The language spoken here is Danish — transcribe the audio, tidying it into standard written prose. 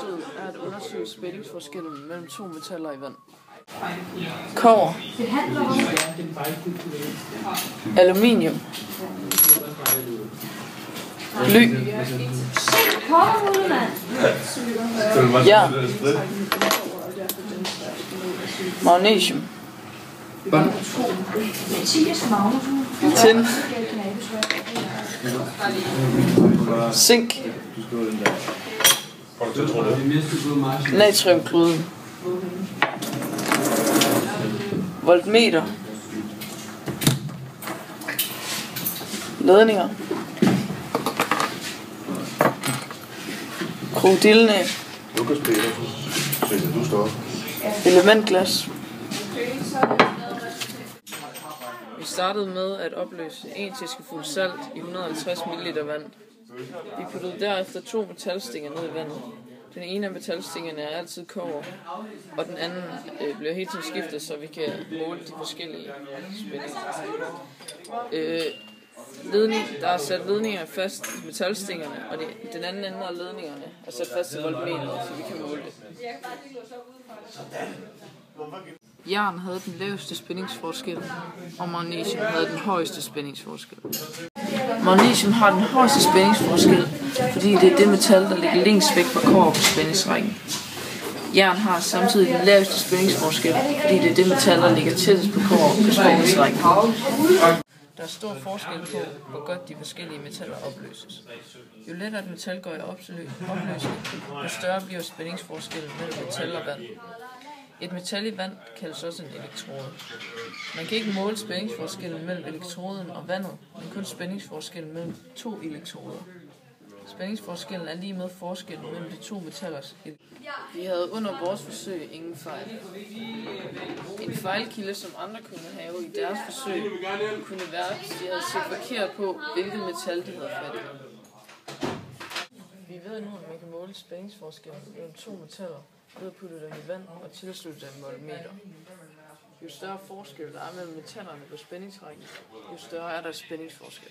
forsøget er at undersøge spændingsforskellen mellem to metaller i vand. Kobber, aluminium, bly, jern, magnesium, tin, zink, natriumklorid, voltmeter, ledninger, krokodillenæb, elementglas. Vi startede med at opløse 1 teskefuld salt i 150 ml vand. Vi puttede derefter 2 metalstinger ned i vandet. Den ene af metalstingerne er altid kobber, og den anden bliver hele tiden skiftet, så vi kan måle de forskellige spændinger. Der er sat ledninger fast i metalstingerne, og den anden ende af ledningerne er sat fast til voltmeteret, så vi kan måle det. Jern havde den laveste spændingsforskel, og magnesium havde den højeste spændingsforskel. Magnesium har den højeste spændingsforskel, fordi det er det metal, der ligger længst væk fra kobber på spændingsrækken. Jern har samtidig den laveste spændingsforskel, fordi det er det metal, der ligger tættest på kobber på spændingsrækken. Der er stor forskel på, hvor godt de forskellige metaller opløses. Jo lettere et metal går i opløsning, jo større bliver spændingsforskellen mellem metal og vand. Et metal i vand kaldes også en elektrode. Man kan ikke måle spændingsforskellen mellem elektroden og vandet, men kun spændingsforskellen mellem 2 elektroder. Spændingsforskellen er lige med forskellen mellem de 2 metallers. Vi havde under vores forsøg ingen fejl. En fejlkilde, som andre kunne have i deres forsøg, kunne være, at de havde set forkert på, hvilket metal de havde fat i. Vi ved nu, at man kan måle spændingsforskellen mellem 2 metaller ved at putte dem i vand og tilslutte dem voltmeter. Jo større forskel der er mellem metallerne på spændingsrækken, jo større er der spændingsforskel.